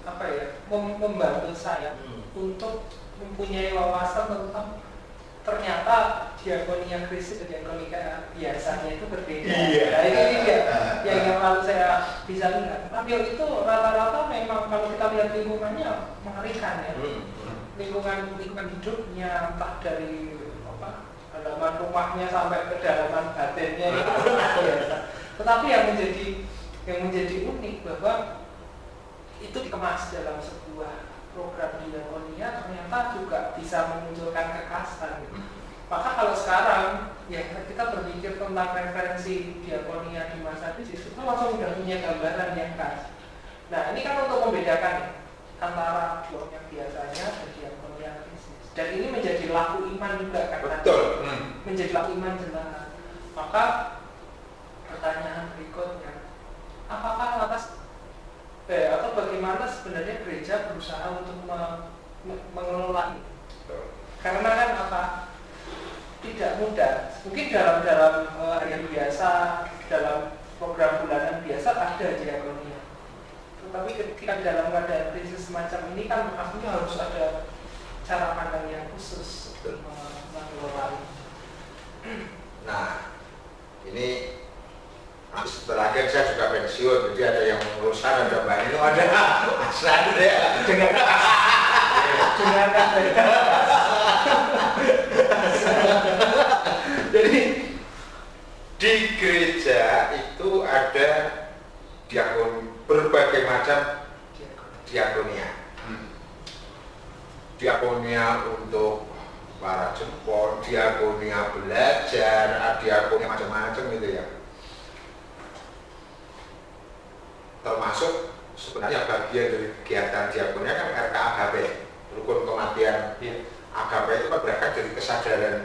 Speaker 1: apa ya? Membantu saya untuk mempunyai wawasan tentang ternyata diakonia krisis dan diakonia biasanya itu berbeda.
Speaker 2: Iya.
Speaker 1: Nah, ini dia yang lalu saya bisa lihat. Tapi itu rata-rata memang kalau kita lihat lingkungannya mengerikan ya. Lingkungan hidupnya entah dari halaman rumahnya sampai kedalaman batinnya itu biasa. Tetapi yang menjadi unik bahwa itu dikemas dalam sebuah program diakonia ternyata juga bisa memunculkan kekhasan. Maka kalau sekarang ya kita berpikir tentang referensi diakonia di masa krisis, kita langsung sudah punya gambaran yang khas. Nah ini kan untuk membedakan antara yang biasanya dan diakonia krisis. Dan ini menjadi laku iman juga kan?
Speaker 2: Betul.
Speaker 1: Menjadi laku iman jemaat. Maka pertanyaan berikutnya, apakah atas atau bagaimana sebenarnya gereja berusaha untuk mengelola ini? Karena kan apa? Tidak mudah. Mungkin dalam hari biasa, dalam program bulanan biasa ada diakonia. Tetapi ketika dalam keadaan krisis semacam ini kan artinya harus ada cara pandang yang khusus untuk mengelola.
Speaker 2: Nah, ini setelah saya juga pensiun, jadi ada yang mengurusan, ada Mbak Nino, ada Aslan ya.
Speaker 1: Dengarkan
Speaker 2: Jadi di gereja itu ada berbagai macam diakonia. Diakonia untuk para jempol, diakonia belajar, diakonia macam-macam gitu ya. Termasuk sebenarnya bagian dari kegiatan diakonia kan RKAGP, rukun kematian. AGP itu kan berangkat dari kesadaran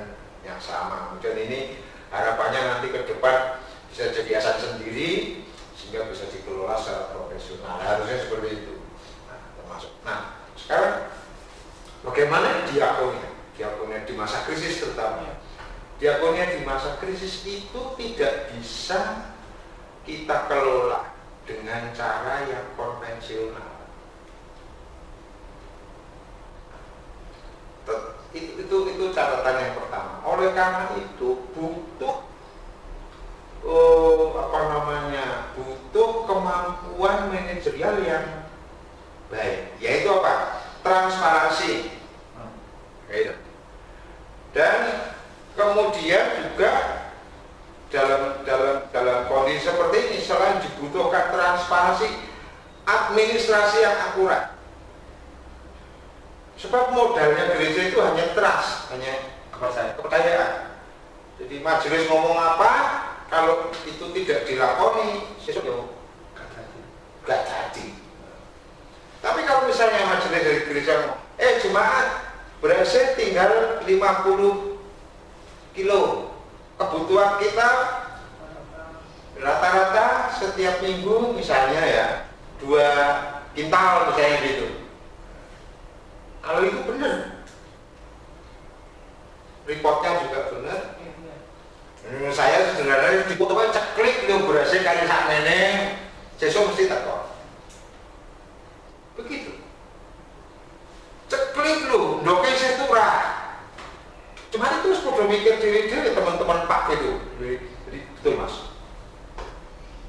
Speaker 2: yang sama. Dan ini harapannya nanti ke depan bisa jadi yayasan sendiri sehingga bisa dikelola secara profesional. Harusnya seperti itu. Nah, sekarang bagaimana diakonia? Diakonia di masa krisis terutama. Diakonia di masa krisis itu tidak bisa kita kelola dengan cara yang konvensional. Itu catatan yang pertama. Oleh karena itu butuh butuh kemampuan manajerial yang baik. Yaitu apa? Transparansi. Dan kemudian juga dalam kondisi seperti ini selain dibutuhkan transparansi, administrasi yang akurat. Sebab modalnya gereja itu hanya trust, hanya kepercayaan. Jadi majelis ngomong apa, kalau itu tidak dilakoni, sesuk gak jadi. Tapi kalau misalnya majelis dari gereja ngomong, jemaat berhasil tinggal 50 kilo, kebutuhan kita rata-rata setiap minggu misalnya ya 2 kintal misalnya gitu. Kalau itu benar, reportnya juga benar. Saya sederhana dibutuhkan ceklik itu berhasil kali sak meneh, sesuk mesti teko. Begitu. Ceklik lho, ndoke isih turah. Cuma itu sudah mikir diri teman-teman Pak itu. Jadi betul Mas.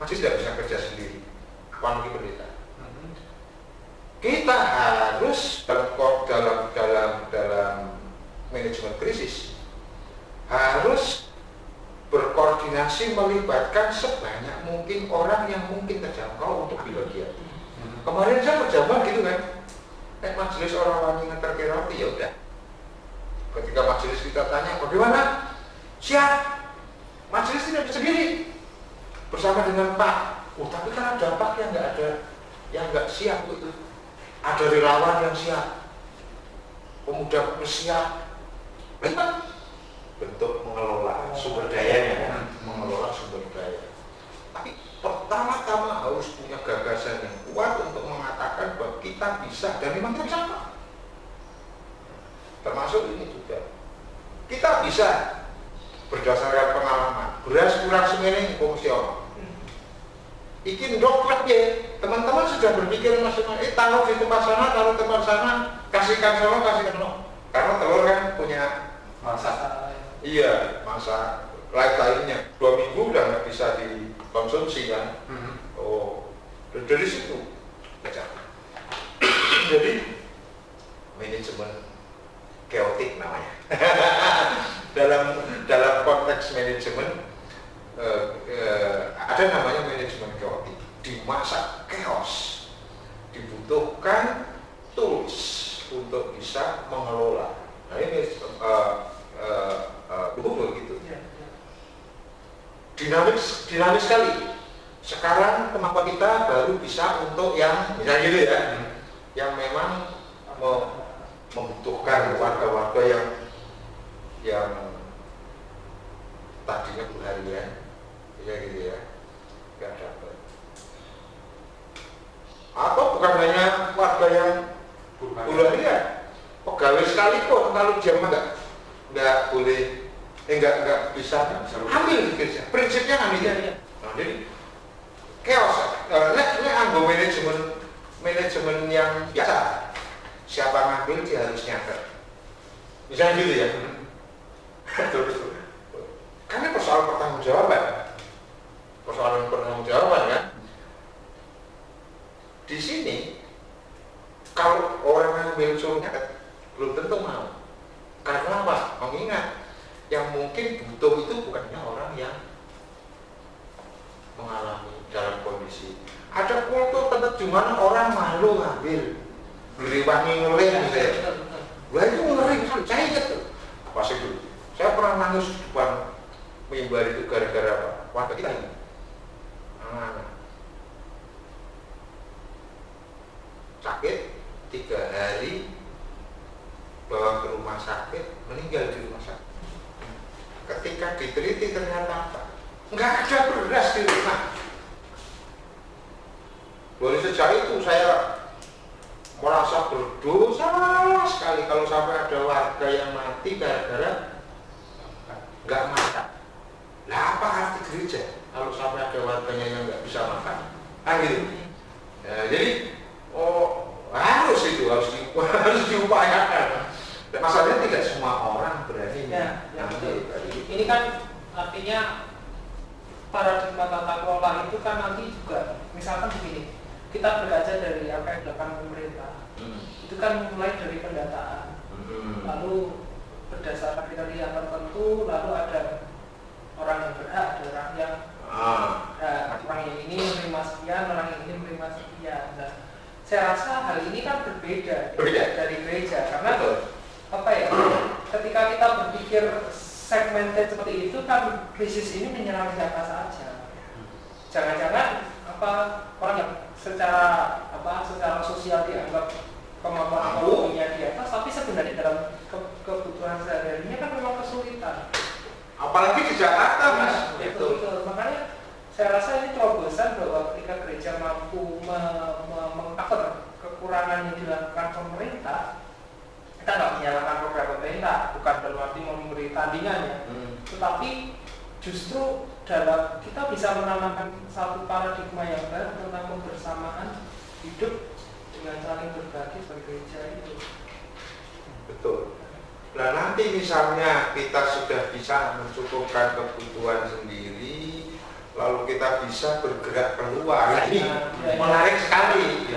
Speaker 2: Masih tidak bisa kerja sendiri. Apalagi pendeta. Kita harus dalam manajemen krisis harus berkoordinasi melibatkan sebanyak mungkin orang yang mungkin terjangkau untuk bagian. Kemarin saya berjabat gitu kan, majelis orang wani ngeterke roti ya udah. Ketika majelis kita tanya bagaimana, siap. Majelis tidak bisa sendiri bersama dengan Pak. Tapi kan ada Pak yang nggak ada, yang nggak siap untuk itu. Ada relawan yang siap, pemuda siap. Bentuk mengelola sumber dayanya, mengelola sumber daya. Tapi pertama-tama harus punya gagasan yang kuat untuk mengatakan bahwa kita bisa dan memang kita bisa. Termasuk ini juga, kita bisa berdasarkan pengalaman. Beras kurang semene komisioner. Iki ndok ya, teman-teman sudah berpikir masing-masing, taruh di tempat sana, taruh tempat sana, kasihkan sana, kasihkan sana. Karena telur kan punya masa, iya masa lifetime-nya 2 minggu udah nggak bisa dikonsumsi kan. Oh, dari situ baca. Jadi manajemen chaotic namanya. dalam konteks manajemen ada namanya manajemen chaotic. Di masa chaos dibutuhkan tools untuk bisa mengelola. Nah ini begitu. Dinamis sekali. Sekarang kemampuan kita baru bisa untuk yang misalnya gitu ya, yang memang membutuhkan warga-warga yang tadinya harian, ya gitu ya, nggak dapat. Atau bukan hanya warga yang harian, pegawai sekalipun kalau dia nggak boleh, nggak bisa ambil kerja. Prinsipnya ambil ya. Nah, jadi chaos. Ini anggo manajemen yang biasa. Siapa ngambil dia harus nyater. Misalnya gitu ya. Betul. Karena persoalan pertanggungjawaban kan. Di sini kalau orang ngambil suruh nyatet belum tentu mau. Karena apa? Mengingat yang mungkin butuh itu bukannya orang yang mengalami dalam kondisi. Ada kultur tempat di mana orang malu ngambil, beriwangi ngelih misalnya. Wah itu ngeri, saya ingat tuh. Pas itu, saya pernah nangis di depan mimbar itu gara-gara apa? Warga kita ini, anak-anak sakit 3 hari, bawa ke rumah sakit, meninggal di rumah sakit. Ketika diteliti ternyata apa? Nggak ada beras di rumah. Dari sejak itu saya merasa berdosa sekali kalau sampai ada warga yang mati gara-gara nggak makan. Lah apa arti gereja kalau sampai ada warganya yang nggak bisa makan? Gitu. Ya, jadi harus diupayakan. Dan masalahnya tidak semua orang berani.
Speaker 1: Ini kan artinya paradigma tata kelola itu kan nanti juga misalkan begini. Kita berkaca dari apa yang dilakukan pemerintah, itu kan mulai dari pendataan, lalu berdasarkan kriteria tertentu, lalu ada orang yang berhak, ada orang yang orang yang ini menerima sekian, orang yang ini menerima sekian. Nah, saya rasa hal ini kan berbeda dari gereja, karena apa ya? Ketika kita berpikir segmented seperti itu kan krisis ini menyerang siapa saja. Jangan-jangan orang yang secara sosial dianggap kemampuan ekonominya di atas, tapi sebenarnya dalam kebutuhan sehari-harinya kan memang kesulitan.
Speaker 2: Apalagi di Jakarta, Mas.
Speaker 1: Betul. Makanya saya rasa ini terobosan bahwa ketika gereja mampu meng-cover kekurangan yang dilakukan pemerintah, kita nggak menyalahkan program pemerintah, bukan dalam arti memberi tandingannya, tetapi justru dalam kita bisa menanamkan satu paradigma yang baru tentang kebersamaan hidup dengan saling berbagi sebagai gereja itu.
Speaker 2: Betul. Nah nanti misalnya kita sudah bisa mencukupkan kebutuhan sendiri, lalu kita bisa bergerak keluar. Ini menarik sekali,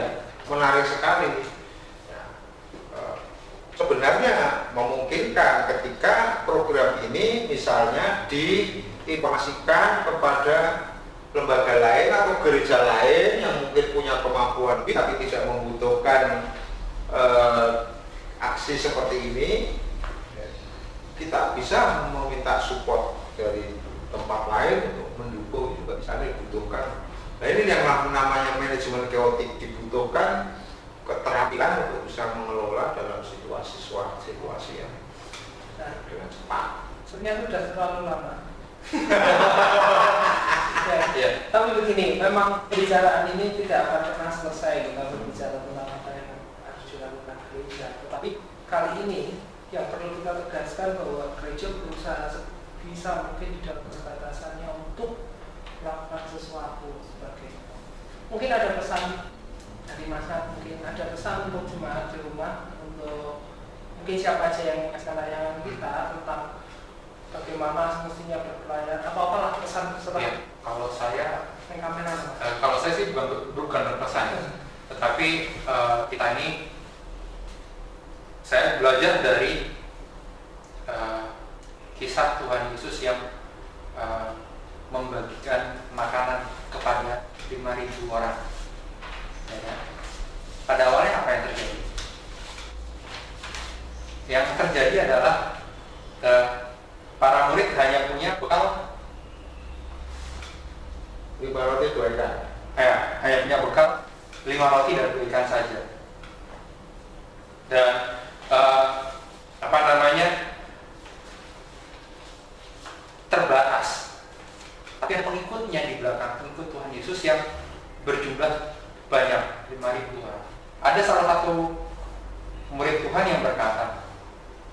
Speaker 2: menarik sekali. Sebenarnya memungkinkan ketika program ini misalnya diinformasikan kepada lembaga lain atau gereja lain yang mungkin punya kemampuan tapi tidak membutuhkan aksi seperti ini, kita bisa meminta support dari tempat lain untuk mendukung, juga bisa dibutuhkan. Nah ini yang namanya manajemen chaotic, dibutuhkan keterampilan untuk bisa mengelola dalam situasi yang dengan cepat.
Speaker 1: Sebenarnya sudah terlalu lama. Tapi begini, memang pembicaraan ini tidak akan pernah selesai kita berbicara tentang apa yang harus dilakukan gereja. Tetapi kali ini yang perlu kita tegaskan bahwa gereja berusaha sebisa mungkin di dalam keterbatasannya untuk melakukan sesuatu sebagai. Mungkin ada pesan dari masa, mungkin ada pesan untuk jemaat di rumah, untuk mungkin siapa aja yang mengasih layanan kita tentang bagaimana semestinya berpelayanan, apalah pesan setelah.
Speaker 3: Kalau saya sih bukan berpesan, tetapi kita ini, saya belajar dari kisah Tuhan Yesus yang membagikan makanan kepada 5.000 orang. Ya kan? Pada awalnya apa yang terjadi? Yang terjadi adalah para murid hanya punya bekal
Speaker 2: 5 roti 2 ikan.
Speaker 3: Hanya punya bekal 5 roti dan 2 ikan saja. Dan terbatas. Tapi ada pengikutnya di belakang, pengikut Tuhan Yesus yang berjumlah banyak, 5.000 orang. Ada salah satu murid Tuhan yang berkata,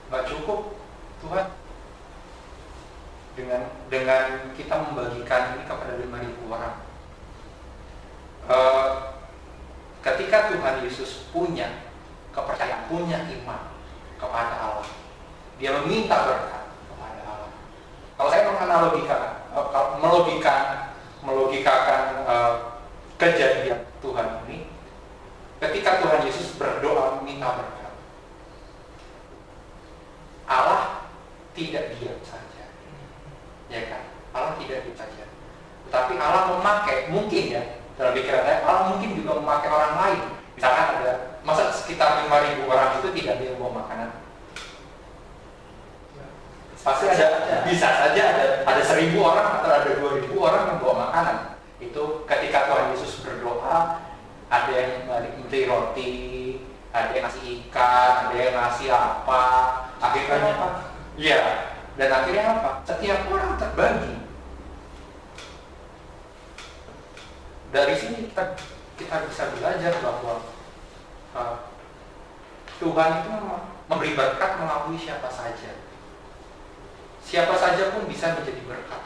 Speaker 3: "Gak cukup Tuhan dengan kita membagikan ini kepada 5.000 orang." Ketika Tuhan Yesus punya kepercayaan, punya iman kepada Allah, dia meminta berkat kepada Allah. Kalau saya melogikakan kejadian Tuhan ini, ketika Tuhan Yesus berdoa meminta berkat, Allah tidak diam saja, ya kan? Allah tidak diam saja, tetapi Allah memakai, mungkin ya, dalam pikiran saya, Allah mungkin juga memakai orang lain. Misalkan ada, masa sekitar 5.000 orang itu tidak ada yang bawa makanan? Pasti ada, bisa saja ada 1.000 orang atau ada 2.000 orang yang bawa makanan. Itu ketika Tuhan Yesus berdoa, ada yang beli roti, ada yang ngasih ikan, ada yang ngasih apa. Akhirnya apa? Iya. Dan akhirnya apa? Setiap orang terbagi. Dari sini kita bisa belajar bahwa Tuhan itu memberi berkat melalui siapa saja. Siapa saja pun bisa menjadi berkat.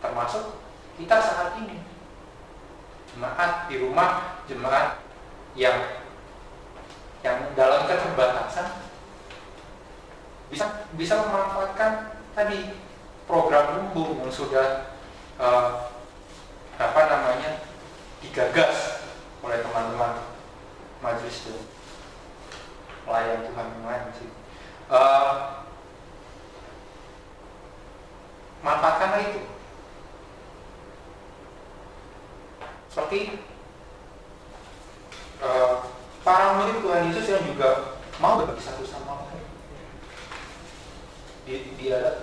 Speaker 3: Termasuk kita saat ini. Jemaat di rumah, jemaat yang dalam keterbatasan bisa memanfaatkan tadi program umum yang sudah digagas oleh teman-teman majelis dan pelayan Tuhan yang lain sih. manfaatkanlah itu. Seperti para murid Tuhan Yesus yang juga mau berbagi satu sama lain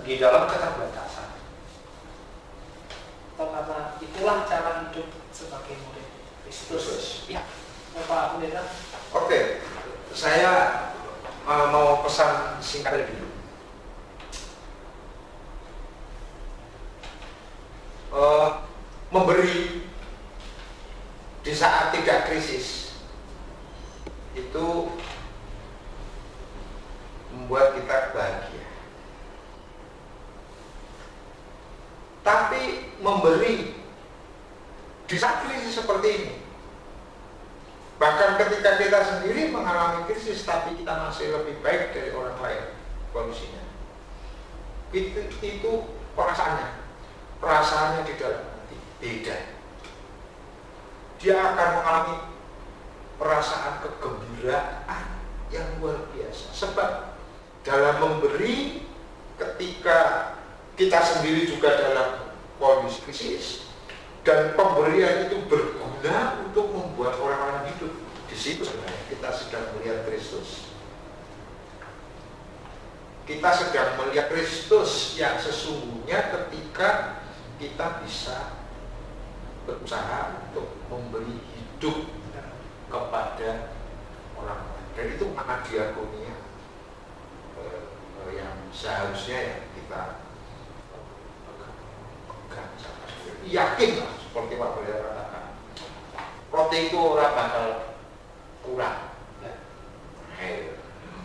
Speaker 3: di dalam keterbatasan.
Speaker 1: Atau karena itulah cara hidup sebagai murid Kristus. Ya, Bapak Pendeta.
Speaker 2: Oke, saya mau pesan singkat dulu. Memberi di saat tidak krisis itu membuat kita bahagia. Tapi memberi di saat krisis seperti ini, bahkan ketika kita sendiri mengalami krisis tapi kita masih lebih baik dari orang lain kondisinya, itu perasaannya di dalam hati beda. Dia akan mengalami perasaan kegembiraan yang luar biasa. Sebab dalam memberi, ketika kita sendiri juga dalam kondisi krisis, dan pemberian itu berguna untuk membuat orang-orang hidup, di situ sebenarnya kita sedang melihat Kristus. Kita sedang melihat Kristus yang sesungguhnya ketika kita bisa berusaha untuk memberi hidup kepada orang lain. Dan itu makna diakonia yang seharusnya yang kita pegang. Yakin lah, seperti Pak Pendeta katakan, roti itu orang bakal kurang.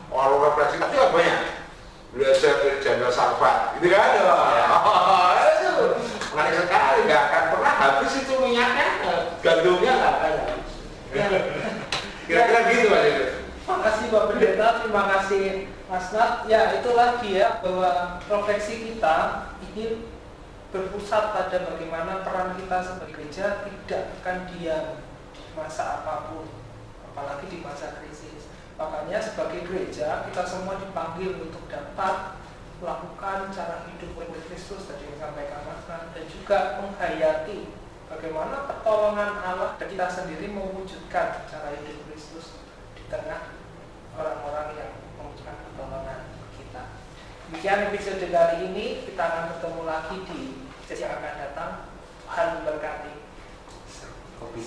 Speaker 2: Kalau orang Brazil itu banyak belajar dari Janda Salvat, gitu kan? Itu menarik sekali, nggak akan pernah habis itu minyaknya, gandumnya nggak akan habis. Kira-kira gitu aja.
Speaker 1: Terima kasih Pak Pendeta, terima kasih Mas Nat. Ya, itu lagi ya, bahwa refleksi kita ini berpusat pada bagaimana peran kita sebagai gereja tidak akan diam di masa apapun, apalagi di masa krisis. Makanya sebagai gereja kita semua dipanggil untuk dapat melakukan cara hidup murid Kristus tadi yang disampaikan Mas Nat, dan juga menghayati bagaimana pertolongan Allah dan kita sendiri mewujudkan cara hidup Kristus di tengah orang-orang yang membutuhkan pertolongan kita. Demikian episode kali ini, kita akan bertemu lagi di sesi yang akan datang. Tuhan memberkati.
Speaker 3: Kopi